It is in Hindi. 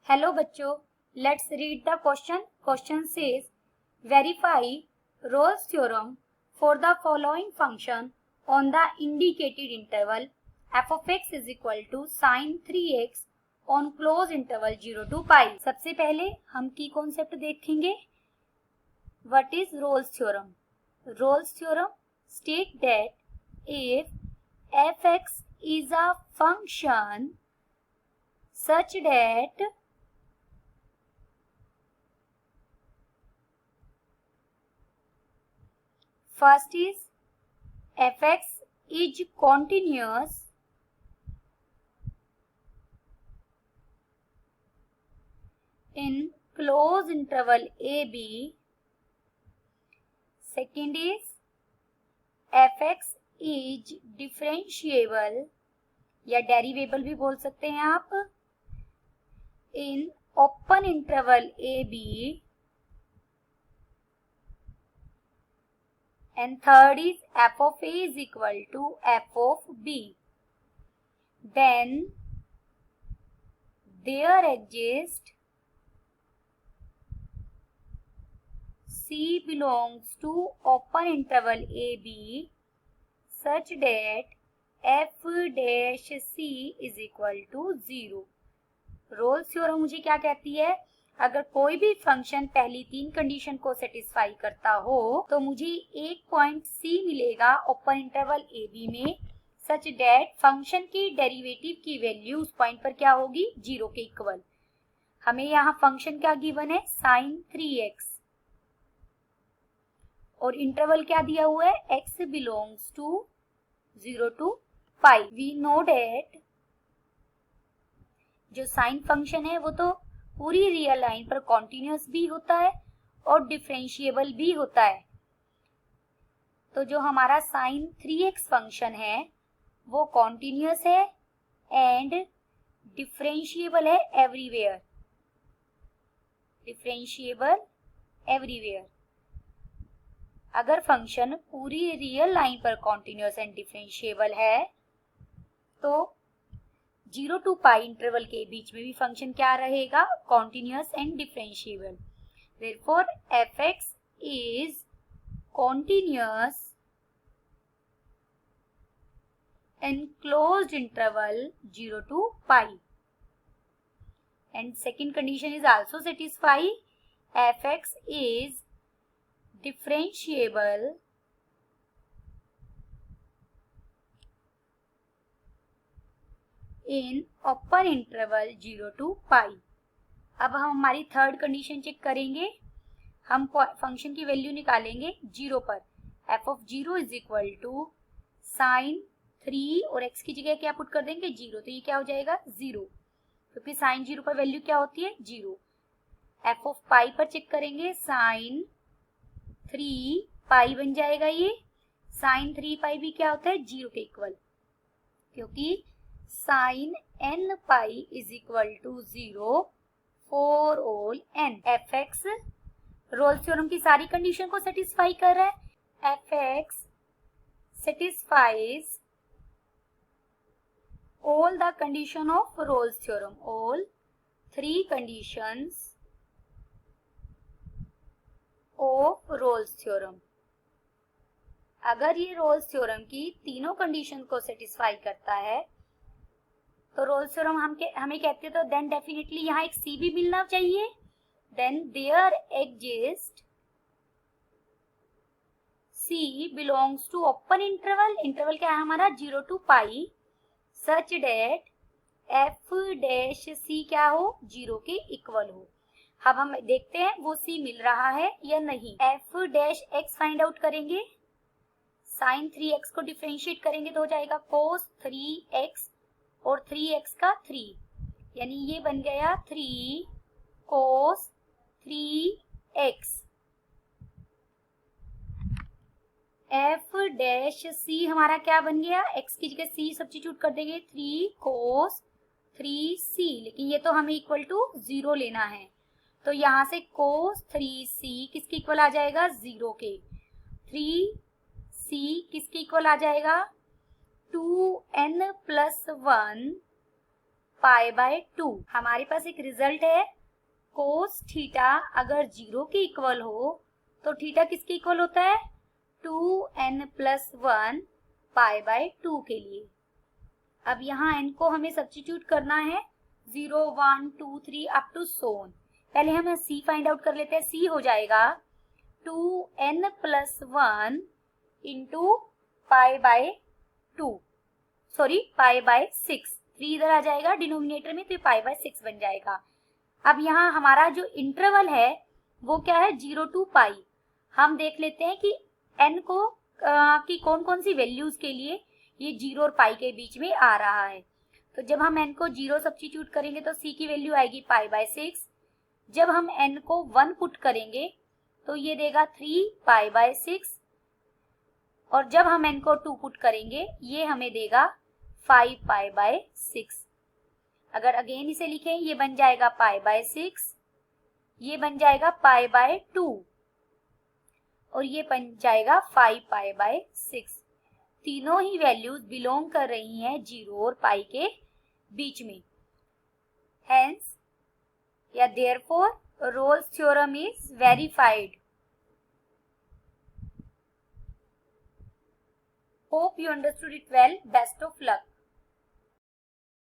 हेलो बच्चों, let's read the question. Question says verify Rolle's theorem for the following function on the indicated interval f of x is equal to sin 3x on close interval 0 to पाई. सबसे पहले हम की कॉन्सेप्ट देखेंगे. What is Rolle's theorem? Rolle's theorem state that if f(x) is a function such that first is f(x) is continuous in closed interval ab. Second is f(x) is differentiable या डेरिवेबल भी बोल सकते हैं आप in open interval ab. And third is f of a is equal to f of b. Then there exists c belongs to open interval ab such that f dash c is equal to 0. Rolle's theorem मुझे क्या कहती है? अगर कोई भी फंक्शन पहली तीन कंडीशन को सेटिस्फाई करता हो तो मुझे एक पॉइंट सी मिलेगा ओपन इंटरवल ए बी में सच डेट फंक्शन की डेरिवेटिव की वैल्यू उस पॉइंट पर क्या होगी? 0 के इक्वल. हमें यहाँ फंक्शन क्या गिवन है? sin 3x और इंटरवल क्या दिया हुआ है? x belongs to 0 to pi. We know that जो साइन फंक्शन है वो तो पूरी रियल लाइन पर कॉन्टिन्यूअस भी होता है और डिफरेंशिएबल भी होता है. तो जो हमारा sin 3x फंक्शन है वो कॉन्टिन्यूअस है एंड डिफरेंशिएबल है एवरीवेयर. Differentiable everywhere. अगर फंक्शन पूरी रियल लाइन पर कॉन्टिन्यूअस एंड डिफरेंशिएबल है तो 0 to पाई इंटरवल के बीच में भी फंक्शन क्या रहेगा? Continuous and differentiable. Therefore f(x) is continuous in closed interval 0 to pi. And second condition is also satisfied. f(x) is differentiable in open interval 0 to पाई. अब हम हमारी थर्ड कंडीशन चेक करेंगे. हम फंक्शन की वैल्यू निकालेंगे 0 पर. f of 0 is equal to sine 3 और x की जगह क्या पुट कर देंगे? 0. तो ये क्या हो जाएगा? 0, क्योंकि साइन 0 पर वैल्यू क्या होती है? 0. f of पाई पर चेक करेंगे. साइन 3 पाई बन जाएगा. ये साइन 3 पाई भी क्या होता है? 0 के इक्वल, क्योंकि sine n pi is equal to 0 for all n. f(x) Rolle's theorem की सारी कंडीशन को सेटिस्फाई कर रहा है. f(x) satisfies all the condition of Rolle's theorem. All three conditions of Rolle's theorem. अगर ये रोल्स थ्योरम की तीनों कंडीशन को सेटिस्फाई करता है तो रोल्स थ्योरम हमें कहते हैं तो देन डेफिनेटली यहाँ एक सी भी मिलना चाहिए. Then there exist C belongs to open interval. Interval क्या है हमारा? 0 to pi. Such that f dash C क्या हो? 0 के इक्वल हो. अब हम देखते हैं वो सी मिल रहा है या नहीं. F dash x find out करेंगे. साइन 3x को डिफरेंशिएट करेंगे तो हो जाएगा कोस 3x और 3x का 3, यानी ये बन गया 3 कोस 3x. f डैश c हमारा क्या बन गया? x की जगह c सब्स्टिट्यूट कर देंगे. 3 कोस 3c, लेकिन ये तो हमें इक्वल टू 0 लेना है तो यहाँ से कोस 3c किसके इक्वल आ जाएगा? 0 के. 3c किसके इक्वल आ जाएगा? 2n+1 pi by 2। हमारे पास एक रिजल्ट है, कोस थीटा अगर 0 के इक्वल हो तो थीटा किसके इक्वल होता है, 2n+1 पाई बाय 2 के लिए। अब यहाँ n को हमें सब्स्टिट्यूट करना है 0, 1, 2, 3 अप टू सोन। पहले हम c फाइंड आउट कर लेते हैं। c हो जाएगा 2n+1 into pi by 2, sorry pi by 6। 3 इधर आ जाएगा डिनोमिनेटर में, तो ये पाई बाय 6 बन जाएगा। अब यहाँ हमारा जो इंटरवल है वो क्या है, 0 टू पाई। हम देख लेते हैं कि n को की कौन कौन सी वैल्यूज के लिए ये 0 और पाई के बीच में आ रहा है। तो जब हम n को 0 सब्स्टिट्यूट करेंगे तो c की वैल्यू आएगी पाई बाय 6। जब हम n को 1 पुट करेंगे तो ये देगा 3 पाई बाय 6, और जब हम n को 2 पुट करेंगे ये हमें देगा 5 पाई बाय 6। अगर अगेन इसे लिखें, ये बन जाएगा पाई बाय 6, ये बन जाएगा पाई बाय 2, और ये बन जाएगा 5 पाई बाय 6। तीनों ही वैल्यूज बिलोंग कर रही हैं 0 और पाई के बीच में। हेंस या therefore Rolle's theorem is verified. Hope you understood it well. Best of luck.